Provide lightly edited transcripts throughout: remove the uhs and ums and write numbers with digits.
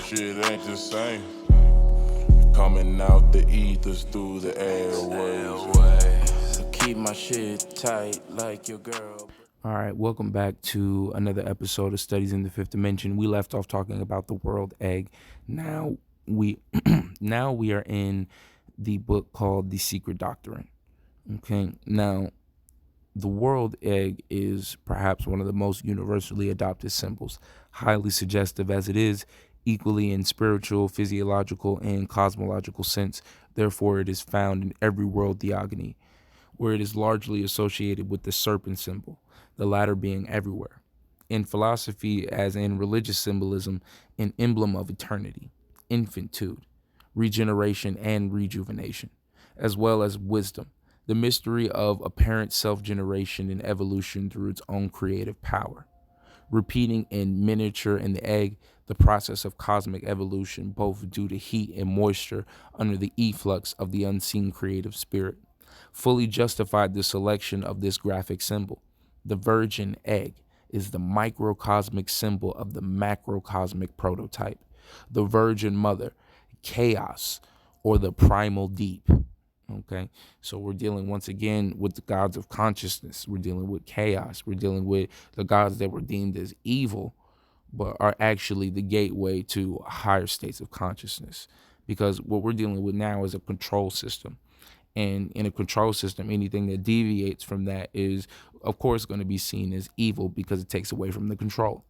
Shit ain't the same. Coming out the ethers through the airways. So keep my shit tight like your girl. All right, welcome back to another episode of Studies in the Fifth Dimension. We left off talking about the world egg. Now we now we are in the book called The Secret Doctrine. Okay. Now, the world egg is perhaps one of the most universally adopted symbols, highly suggestive as it is, equally in spiritual, physiological, and cosmological sense. Therefore, it is found in every world theogony, where it is largely associated with the serpent symbol, the latter being everywhere. In philosophy, as in religious symbolism, an emblem of eternity, infinitude, regeneration, and rejuvenation, as well as wisdom, the mystery of apparent self-generation and evolution through its own creative power. Repeating in miniature in the egg, the process of cosmic evolution, both due to heat and moisture under the efflux of the unseen creative spirit, fully justified the selection of this graphic symbol. The virgin egg is the microcosmic symbol of the macrocosmic prototype. The virgin mother, chaos, or the primal deep. Okay, so we're dealing once again with the gods of consciousness. We're dealing with chaos. We're dealing with the gods that were deemed as evil, but are actually the gateway to higher states of consciousness. Because what we're dealing with now is a control system. And in a control system, anything that deviates from that is, of course, going to be seen as evil because it takes away from the control.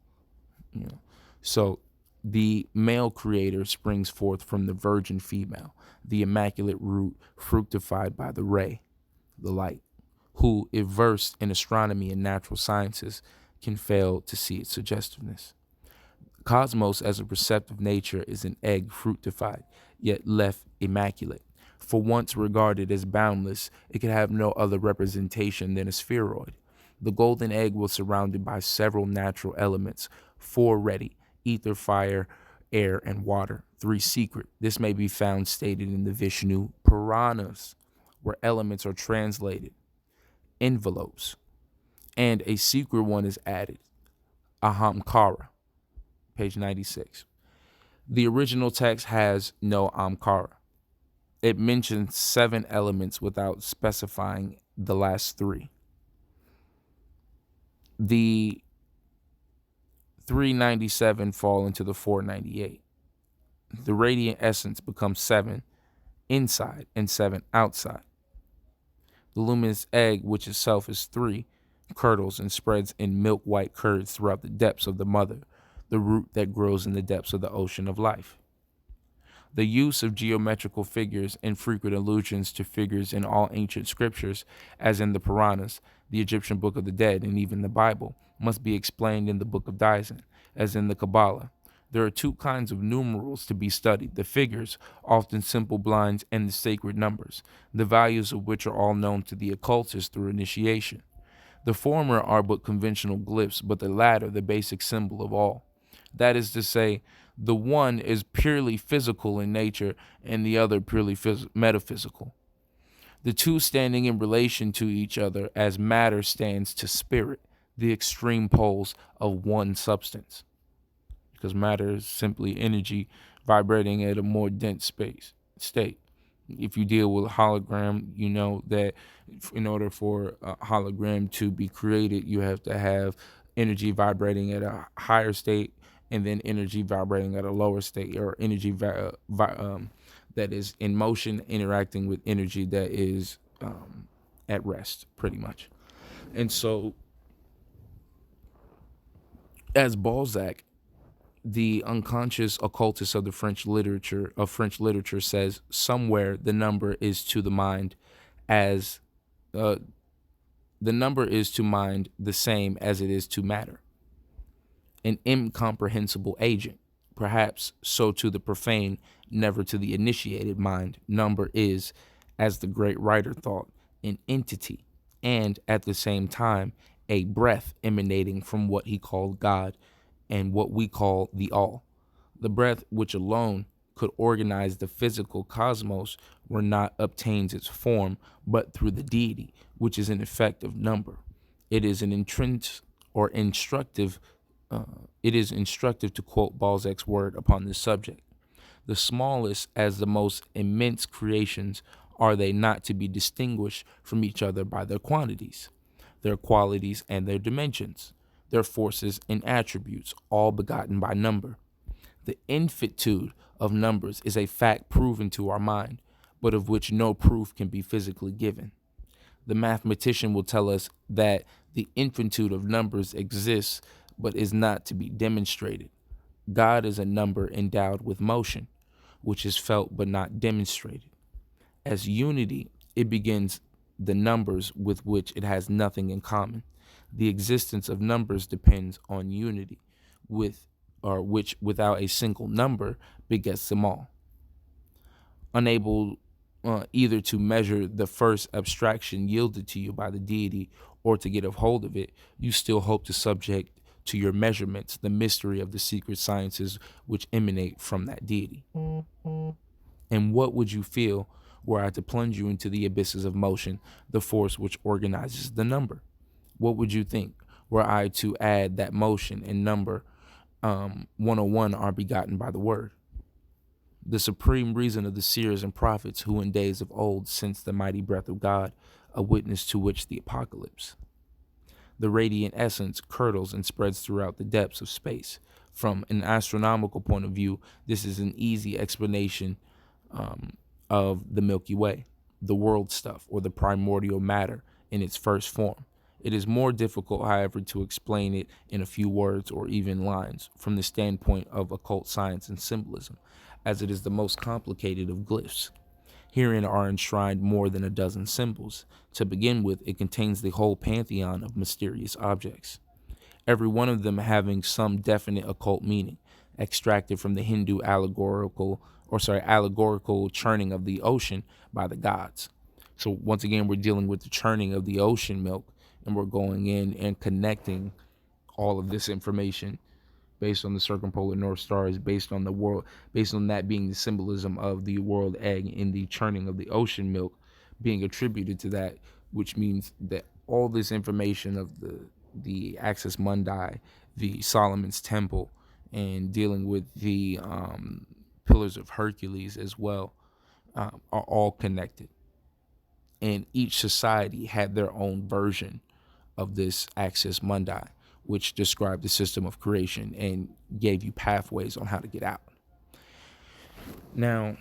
You know? So the male creator springs forth from the virgin female, the immaculate root fructified by the ray, the light, who, if versed in astronomy and natural sciences, can fail to see its suggestiveness. Cosmos as a receptive nature is an egg fructified, yet left immaculate. For once regarded as boundless, it could have no other representation than a spheroid. The golden egg was surrounded by several natural elements, four ready: ether, fire, air, and water. Three secret. This may be found stated in the Vishnu Puranas, where elements are translated, envelopes, and a secret one is added, Ahamkara, page 96. The original text has no Amkara. It mentions 7 elements without specifying the last 3. The 397 fall into the 498. The radiant essence becomes 7 inside and 7 outside. The luminous egg, which itself is 3, curdles and spreads in milk white curds throughout the depths of the mother, the root that grows in the depths of the ocean of life. The use of geometrical figures and frequent allusions to figures in all ancient scriptures, as in the Puranas, the Egyptian Book of the Dead, and even the Bible, must be explained in the Book of Daisen, as in the Kabbalah. There are 2 kinds of numerals to be studied: the figures, often simple blinds, and the sacred numbers, the values of which are all known to the occultist through initiation. The former are but conventional glyphs, but the latter the basic symbol of all. That is to say, the one is purely physical in nature and the other purely metaphysical. The two standing in relation to each other as matter stands to spirit, the extreme poles of one substance. Because matter is simply energy vibrating at a more dense state. If you deal with a hologram, you know that in order for a hologram to be created, you have to have energy vibrating at a higher state and then energy vibrating at a lower state, or energy that is in motion interacting with energy that is at rest, pretty much. And so, as Balzac, the unconscious occultist of the French literature says, somewhere the number is to the mind as the number is to mind the same as it is to matter, an incomprehensible agent. Perhaps so to the profane, never to the initiated mind, number is, as the great writer thought, an entity, and at the same time a breath emanating from what he called God and what we call the all. The breath which alone could organize the physical cosmos where not obtains its form, but through the deity, which is an effect of number. It is an intrinsic or instructive it is instructive to quote Balzac's word upon this subject. The smallest as the most immense creations are they not to be distinguished from each other by their quantities, their qualities, and their dimensions, their forces and attributes, all begotten by number. The infinitude of numbers is a fact proven to our mind, but of which no proof can be physically given. The mathematician will tell us that the infinitude of numbers exists but is not to be demonstrated. God is a number endowed with motion, which is felt but not demonstrated. As unity, it begins the numbers with which it has nothing in common. The existence of numbers depends on unity, with or which without a single number begets them all. Unable either to measure the first abstraction yielded to you by the deity or to get a hold of it, you still hope to subject to your measurements the mystery of the secret sciences which emanate from that deity. And what would you feel were I to plunge you into the abysses of motion, the force which organizes the number? What would you think were I to add that motion and number 101 are begotten by the word? The supreme reason of the seers and prophets who in days of old sensed the mighty breath of God, a witness to which the apocalypse. The radiant essence curdles and spreads throughout the depths of space. From an astronomical point of view, this is an easy explanation of the Milky Way, the world stuff, or the primordial matter in its first form. It is more difficult, however, to explain it in a few words or even lines from the standpoint of occult science and symbolism, as it is the most complicated of glyphs. Herein are enshrined more than a dozen symbols. To begin with, it contains the whole pantheon of mysterious objects, every one of them having some definite occult meaning, extracted from the Hindu allegorical churning of the ocean by the gods. So once again, we're dealing with the churning of the ocean milk, and we're going in and connecting all of this information based on the circumpolar north stars, based on the world, based on that being the symbolism of the world egg in the churning of the ocean milk being attributed to that, which means that all this information of the Axis Mundi, the Solomon's Temple, and dealing with the Pillars of Hercules as well, are all connected. And each society had their own version of this Axis Mundi, which described the system of creation and gave you pathways on how to get out. Now,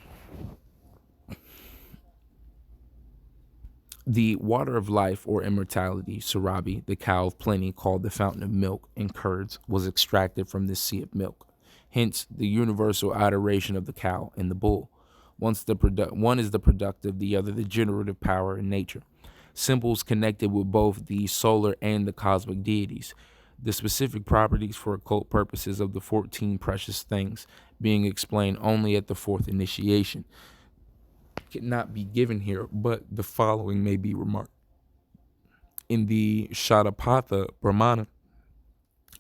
the water of life or immortality, Sarabi, the cow of plenty called the fountain of milk and curds, was extracted from this sea of milk. Hence, the universal adoration of the cow and the bull. One is the productive, the other the generative power in nature. Symbols connected with both the solar and the cosmic deities. The specific properties for occult purposes of the 14 precious things being explained only at the fourth initiation cannot be given here, but the following may be remarked. In the Shatapatha Brahmana,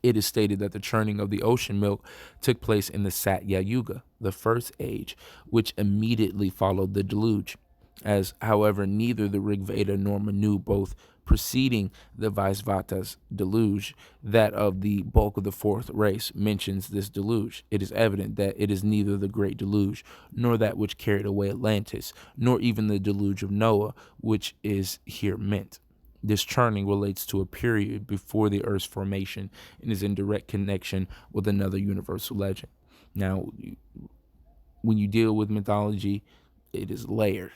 it is stated that the churning of the ocean milk took place in the Satya Yuga, the first age, which immediately followed the deluge. As, however, neither the Rig Veda nor Manu, both preceding the Vaisvatas deluge, that of the bulk of the fourth race, mentions this deluge. It is evident that it is neither the great deluge, nor that which carried away Atlantis, nor even the deluge of Noah, which is here meant. This churning relates to a period before the Earth's formation and is in direct connection with another universal legend. Now, when you deal with mythology, it is layered.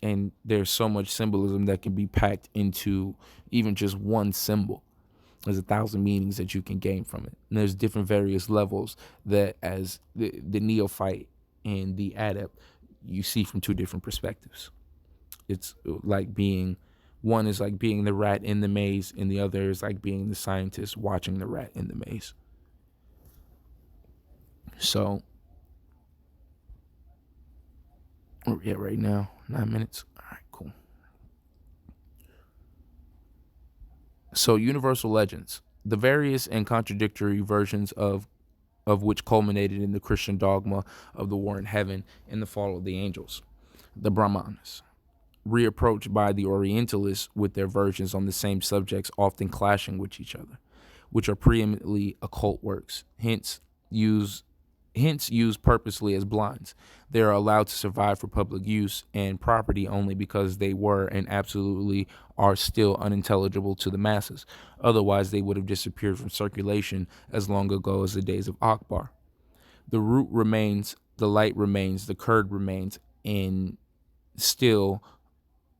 And there's so much symbolism that can be packed into even just one symbol. There's 1,000 meanings that you can gain from it. And there's different various levels that as the neophyte and the adept, you see from two different perspectives. It's like one is like being the rat in the maze, and the other is like being the scientist watching the rat in the maze. So, where we at right now? 9 minutes. All right, cool. So, universal legends, the various and contradictory versions of which culminated in the Christian dogma of the war in heaven and the fall of the angels, the Brahmanas, reapproached by the Orientalists with their versions on the same subjects, often clashing with each other. which are preeminently occult works, hence used purposely as blinds. They are allowed to survive for public use and property only because they were and absolutely are still unintelligible to the masses. Otherwise, they would have disappeared from circulation as long ago as the days of Akbar. The root remains, the light remains, the curd remains, and still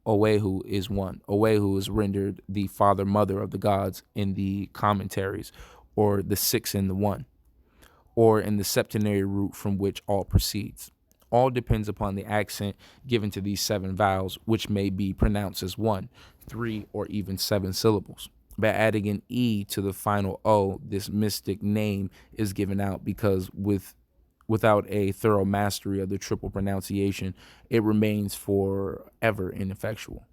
Owehu is one. Owehu is rendered the father mother of the gods in the commentaries, or the six in the one, or in the septenary root from which all proceeds. All depends upon the accent given to these seven vowels, which may be pronounced as one, three, or even seven syllables. By adding an E to the final O, this mystic name is given out because without a thorough mastery of the triple pronunciation, it remains forever ineffectual.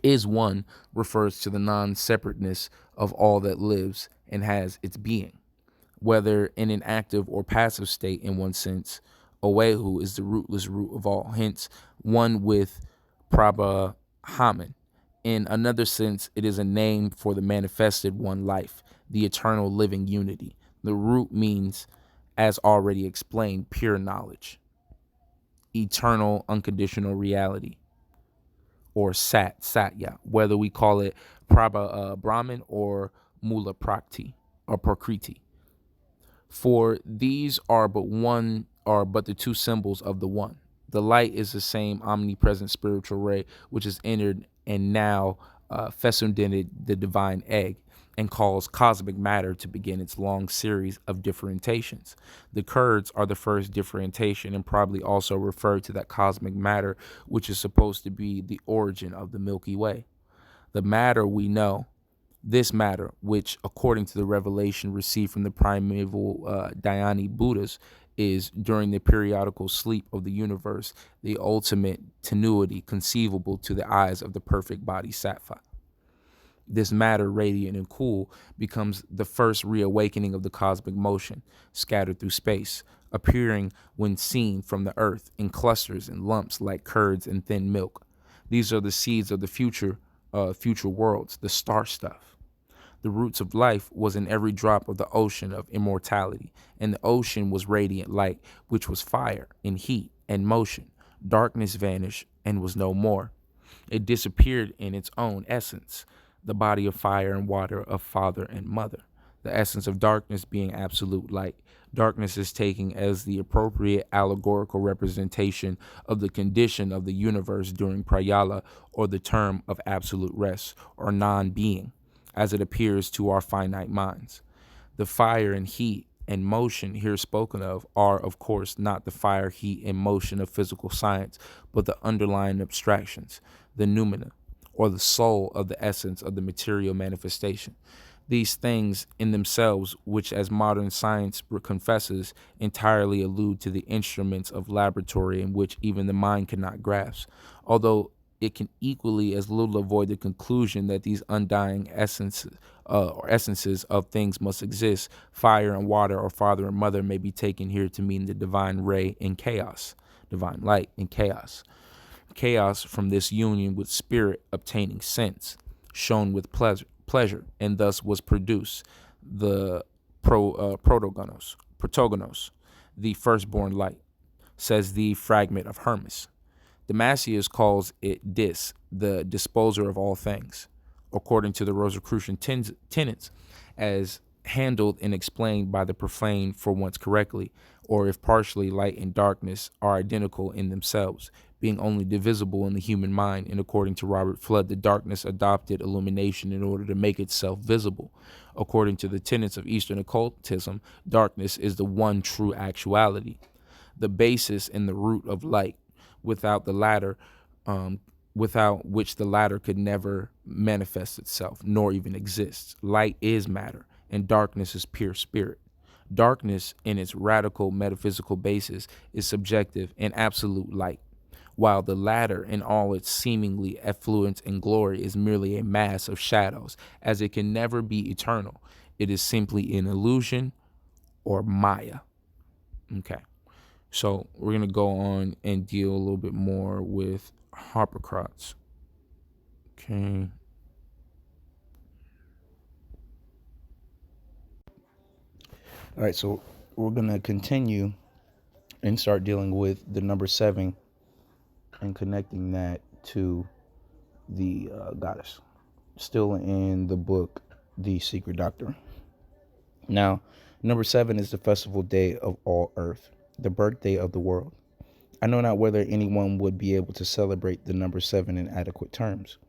Is one refers to the non-separateness of all that lives and has its being, whether in an active or passive state in one sense. Owehu is the rootless root of all, hence one with Prabha Haman. In another sense, it is a name for the manifested one life, the eternal living unity. The root means, as already explained, pure knowledge, eternal unconditional reality, or satya, whether we call it Prabha Brahman or Mula Prakti or Prakriti. For these are but the two symbols of the one. The light is the same omnipresent spiritual ray which has entered and now fecundated the divine egg and caused cosmic matter to begin its long series of differentiations. The curds are the first differentiation and probably also refer to that cosmic matter which is supposed to be the origin of the Milky Way. The matter we know, this matter, which, according to the revelation received from the primeval Dhyani Buddhas, is, during the periodical sleep of the universe, the ultimate tenuity conceivable to the eyes of the perfect body Sattva. This matter, radiant and cool, becomes the first reawakening of the cosmic motion, scattered through space, appearing when seen from the earth in clusters and lumps like curds and thin milk. These are the seeds of the future worlds, the star stuff. The roots of life was in every drop of the ocean of immortality, and the ocean was radiant light, which was fire and heat and motion. Darkness vanished and was no more. It disappeared in its own essence, the body of fire and water of father and mother, the essence of darkness being absolute light. Darkness is taken as the appropriate allegorical representation of the condition of the universe during prayala, or the term of absolute rest, or non-being, as it appears to our finite minds. The fire and heat and motion here spoken of are, of course, not the fire, heat, and motion of physical science, but the underlying abstractions, the noumena, or the soul of the essence of the material manifestation. These things in themselves, which as modern science confesses, entirely allude to the instruments of laboratory in which even the mind cannot grasp, although it can equally as little avoid the conclusion that these undying essences of things must exist. Fire and water, or father and mother, may be taken here to mean the divine ray in chaos, divine light in chaos. Chaos from this union with spirit obtaining sense, shown with pleasure, and thus was produced the protogonos, the firstborn light, says the fragment of Hermes. Damascius calls it the disposer of all things, according to the Rosicrucian tenets, as handled and explained by the profane for once correctly, or if partially, light and darkness are identical in themselves, being only divisible in the human mind, and according to Robert Flood, the darkness adopted illumination in order to make itself visible. According to the tenets of Eastern occultism, darkness is the one true actuality, the basis and the root of light, without which the latter could never manifest itself, nor even exist. Light is matter, and darkness is pure spirit. Darkness, in its radical metaphysical basis, is subjective and absolute light, while the latter, in all its seemingly effluence and glory, is merely a mass of shadows, as it can never be eternal. It is simply an illusion, or Maya. Okay. So we're going to go on and deal a little bit more with Harpocrates. Okay. All right, so we're gonna continue and start dealing with the number seven and connecting that to the goddess. Still in the book, The Secret Doctrine. Now, number seven is the festival day of all earth, the birthday of the world. I know not whether anyone would be able to celebrate the number seven in adequate terms.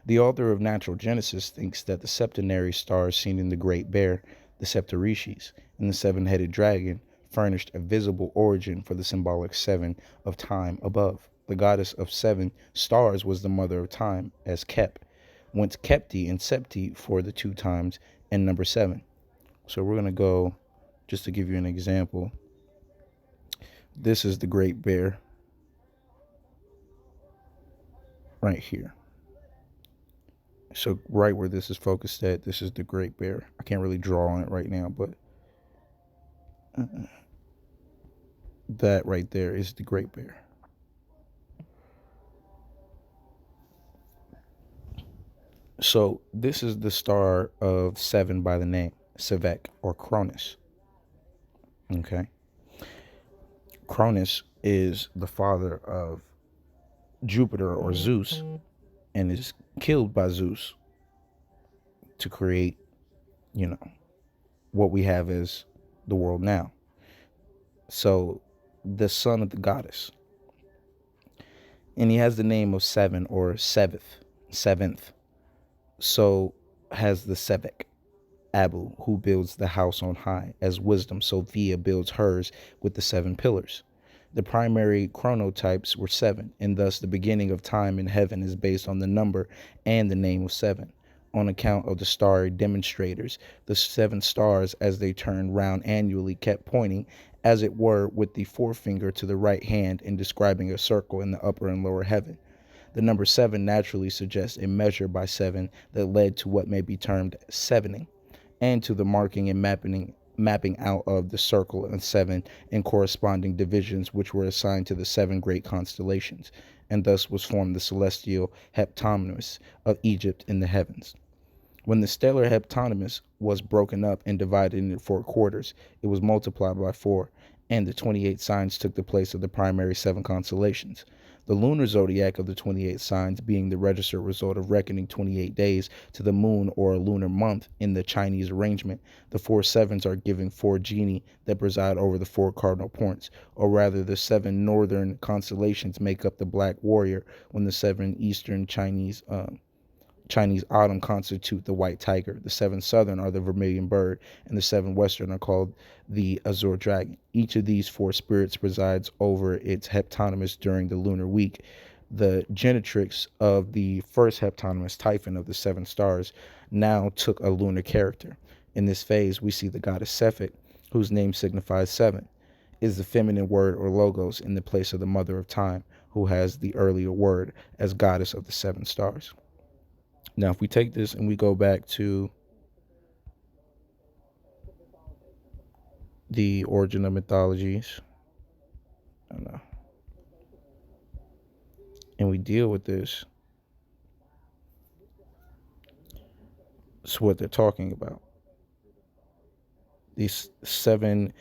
The author of Natural Genesis thinks that the septenary stars seen in the Great Bear, the Septarishis, and the seven-headed dragon furnished a visible origin for the symbolic seven of time above. The goddess of seven stars was the mother of time, as Kep, whence Kepti and Septi for the two times and number seven. So we're going to go, just to give you an example, this is the Great Bear right here. So right where this is focused at, this is the Great Bear. I can't really draw on it right now, but that right there is the Great Bear. So this is the star of seven by the name Sevek or Cronus. Okay. Cronus is the father of Jupiter or Zeus and is killed by Zeus to create, you know, what we have as the world now. So the son of the goddess. And he has the name of seven or seventh. So has the Sevek, Abu, who builds the house on high, as wisdom, Sophia builds hers with the seven pillars. The primary chronotypes were seven, and thus the beginning of time in heaven is based on the number and the name of seven. On account of the starry demonstrators, the seven stars, as they turned round annually, kept pointing, as it were, with the forefinger to the right hand in describing a circle in the upper and lower heaven. The number seven naturally suggests a measure by seven that led to what may be termed sevening, and to the marking and mapping out of the circle and seven and corresponding divisions which were assigned to the seven great constellations, and thus was formed the celestial heptonymus of Egypt in the heavens. When the stellar heptonymus was broken up and divided into four quarters, it was multiplied by four, and the 28 signs took the place of the primary seven constellations. The lunar zodiac of the 28 signs being the registered result of reckoning 28 days to the moon or a lunar month in the Chinese arrangement, the four sevens are giving four genii that preside over the four cardinal points, or rather the seven northern constellations make up the black warrior, when the seven eastern Chinese autumn constitute the white tiger, the seven southern are the vermilion bird, and the seven western are called the azure dragon. Each of these four spirits presides over its heptonymus during the lunar week. The genetrix of the first heptonymus, Typhon of the seven stars, now took a lunar character. In this phase, we see the goddess Sephet, whose name signifies seven, is the feminine word or logos in the place of the mother of time, who has the earlier word as goddess of the seven stars. Now, if we take this and we go back to the origin of mythologies, I don't know, and we deal with this, it's what they're talking about. These seven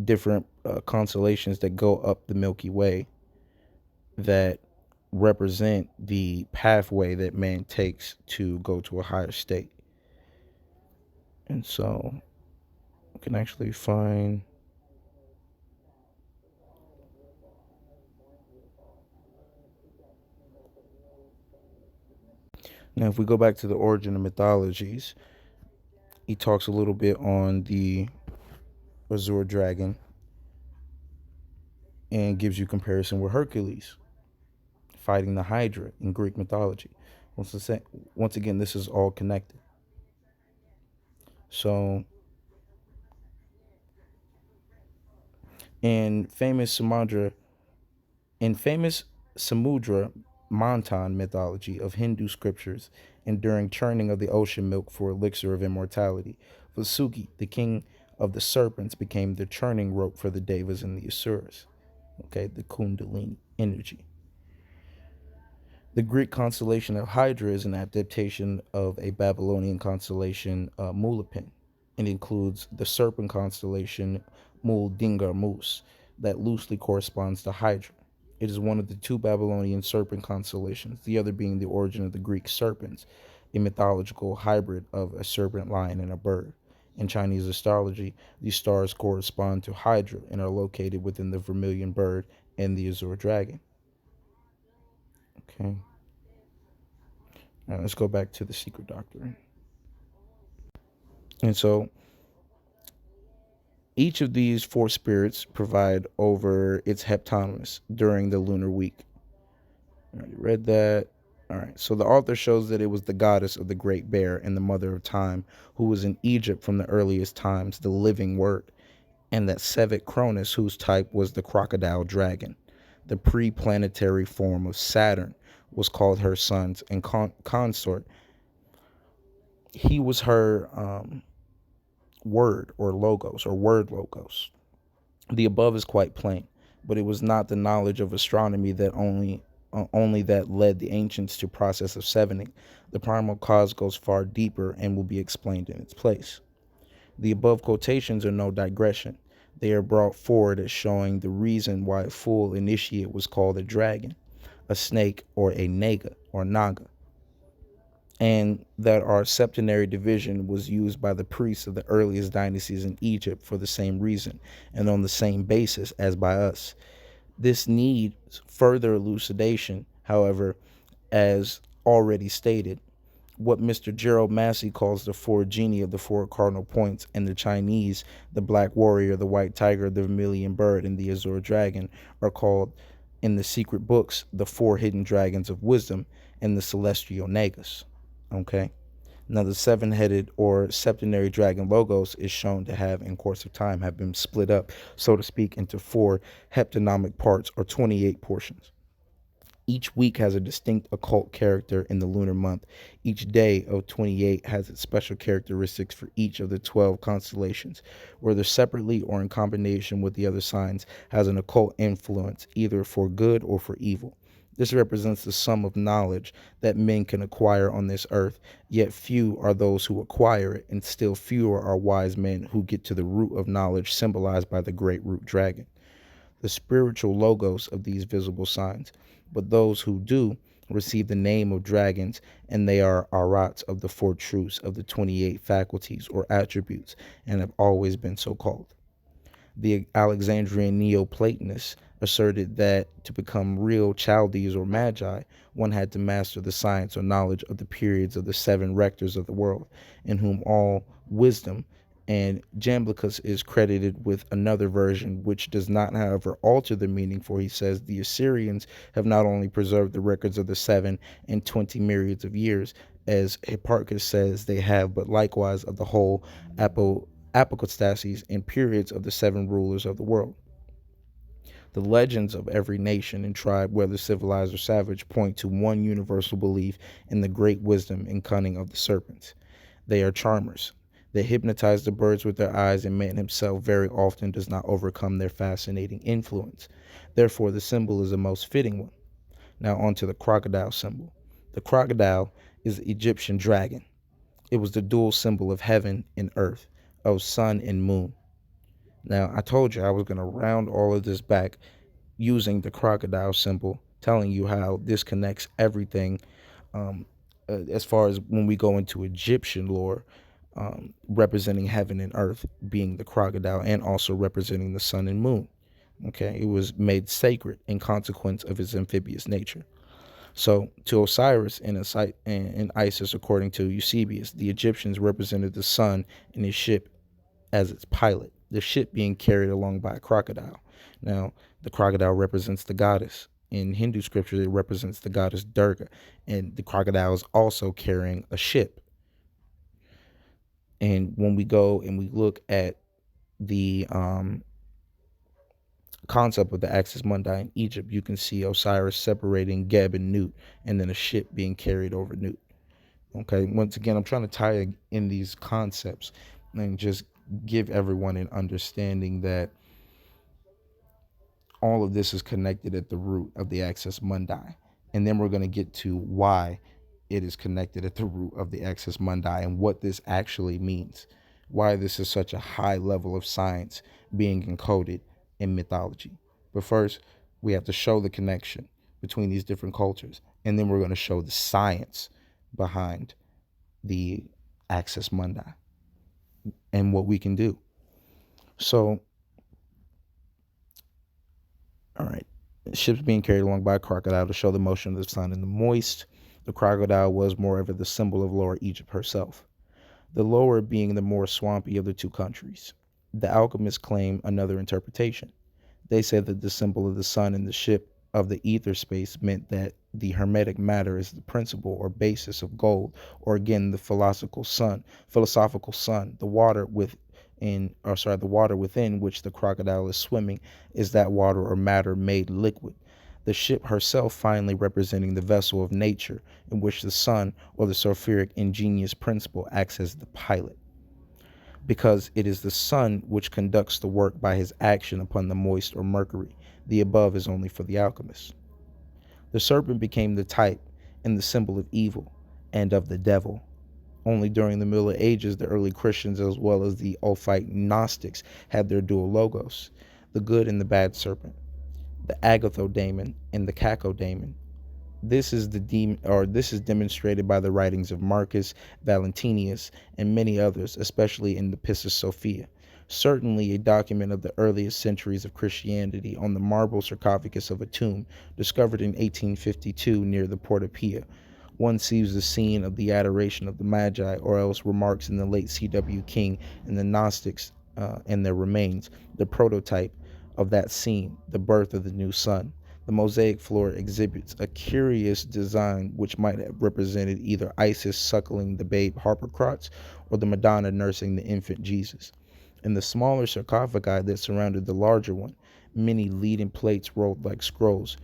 different constellations that go up the Milky Way that represent the pathway that man takes to go to a higher state. And so we can actually find now if we go back to the origin of mythologies, he talks a little bit on the azure dragon and gives you comparison with Hercules fighting the Hydra in Greek mythology. Once again, this is all connected. So, in famous Samudra, in famous Samudra Manthan mythology of Hindu scriptures, and during churning of the ocean milk for elixir of immortality, Vasuki, the king of the serpents, became the churning rope for the devas and the asuras. Okay, the Kundalini energy. The Greek constellation of Hydra is an adaptation of a Babylonian constellation, Mulopin. It includes the serpent constellation Muldingar that loosely corresponds to Hydra. It is one of the two Babylonian serpent constellations, the other being the origin of the Greek serpents, a mythological hybrid of a serpent, lion, and a bird. In Chinese astrology, these stars correspond to Hydra and are located within the vermilion bird and the azure dragon. Okay, now let's go back to the secret doctrine. And so each of these four spirits provide over its heptonymus during the lunar week. I already read that. All right. So the author shows that it was the goddess of the great bear and the mother of time, who was in Egypt from the earliest times, the living word, and that Sevet Cronus, whose type was the crocodile dragon. The pre-planetary form of Saturn was called her sons and consort. He was her word or logos or word logos. The above is quite plain, but it was not the knowledge of astronomy that only that led the ancients to process of sevening. The primal cause goes far deeper and will be explained in its place. The above quotations are no digression. They are brought forward as showing the reason why a full initiate was called a dragon, a snake, or a naga, and that our septenary division was used by the priests of the earliest dynasties in Egypt for the same reason and on the same basis as by us. This needs further elucidation, however, as already stated. What Mr. Gerald Massey calls the four genii of the four cardinal points, and the Chinese, the black warrior, the white tiger, the vermilion bird, and the azure dragon, are called in the secret books the four hidden dragons of wisdom and the celestial nagas. Okay. Now, the seven-headed or septenary dragon logos is shown to have, in course of time, have been split up, so to speak, into four heptonymic parts or 28 portions. Each week has a distinct occult character in the lunar month. Each day of 28 has its special characteristics for each of the 12 constellations, whether separately or in combination with the other signs, has an occult influence, either for good or for evil. This represents the sum of knowledge that men can acquire on this earth, yet few are those who acquire it, and still fewer are wise men who get to the root of knowledge symbolized by the great root dragon, the spiritual logos of these visible signs. But those who do receive the name of dragons, and they are arats of the four truths of the 28 faculties or attributes, and have always been so called. The Alexandrian Neoplatonists asserted that to become real Chaldees or Magi, one had to master the science or knowledge of the periods of the seven rectors of the world, in whom all wisdom, and Jamblicus is credited with another version which does not, however, alter the meaning, for he says the Assyrians have not only preserved the records of the 7 and 20 myriads of years, as Hipparchus says they have, but likewise of the whole apostases and periods of the seven rulers of the world. The legends of every nation and tribe, whether civilized or savage, point to one universal belief in the great wisdom and cunning of the serpents. They are charmers. They hypnotize the birds with their eyes, and man himself very often does not overcome their fascinating influence. Therefore, the symbol is a most fitting one. Now, on to the crocodile symbol. The crocodile is the Egyptian dragon. It was the dual symbol of heaven and earth, of sun and moon. Now, I told you I was going to round all of this back using the crocodile symbol, telling you how this connects everything as far as when we go into Egyptian lore, representing heaven and earth being the crocodile, and also representing the sun and moon. Okay, it was made sacred in consequence of its amphibious nature. So, to Osiris and Isis, according to Eusebius, the Egyptians represented the sun and his ship as its pilot, the ship being carried along by a crocodile. Now, the crocodile represents the goddess. In Hindu scripture, it represents the goddess Durga, and the crocodile is also carrying a ship. And when we go and we look at the concept of the axis mundi in Egypt, you can see Osiris separating Geb and Nut, and then a ship being carried over Nut. Okay, once again, I'm trying to tie in these concepts and just give everyone an understanding that all of this is connected at the root of the axis mundi. And then we're going to get to why it is connected at the root of the axis mundi and what this actually means. why this is such a high level of science being encoded in mythology. But first, we have to show the connection between these different cultures, and then we're going to show the science behind the axis mundi and what we can do. So, all right, ships being carried along by a crocodile to show the motion of the sun in the moist. The crocodile was, moreover, the symbol of Lower Egypt herself, the lower being the more swampy of the two countries. The alchemists claim another interpretation. They said that the symbol of the sun in the ship of the ether space meant that the hermetic matter is the principle or basis of gold, or again the philosophical sun. The water within which the crocodile is swimming is that water or matter made liquid. The ship herself finally representing the vessel of nature, in which the sun or the sulfuric ingenious principle acts as the pilot, because it is the sun which conducts the work by his action upon the moist or mercury. The above is only for the alchemists. The serpent became the type and the symbol of evil and of the devil. Only during the Middle Ages, the early Christians as well as the Ophite Gnostics had their dual logos, the good and the bad serpent, the agathodamon and the cacodamon. This is demonstrated by the writings of Marcus Valentinius and many others, especially in the Pistis Sophia. Certainly a document of the earliest centuries of Christianity on the marble sarcophagus of a tomb discovered in 1852 near the Porta Pia. One sees the scene of the adoration of the Magi, or else remarks in the late C.W. King and the Gnostics and their remains, the prototype of that scene, the birth of the new sun. The mosaic floor exhibits a curious design which might have represented either Isis suckling the babe Harpocrates or the Madonna nursing the infant Jesus. In the smaller sarcophagi that surrounded the larger one, many leading plates rolled like scrolls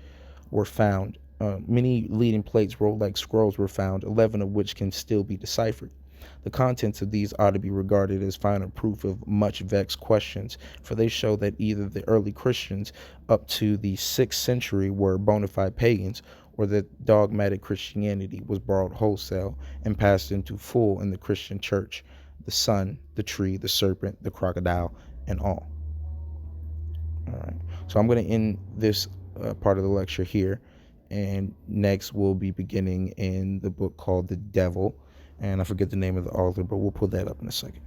were found. 11 of which can still be deciphered. The contents of these ought to be regarded as final proof of much vexed questions, for they show that either the early Christians up to the 6th century were bona fide pagans, or that dogmatic Christianity was borrowed wholesale and passed into full in the Christian church, the sun, the tree, the serpent, the crocodile, and all. All right. So I'm going to end this part of the lecture here. And next we'll be beginning in the book called The Devil. And I forget the name of the author, but we'll pull that up in a second.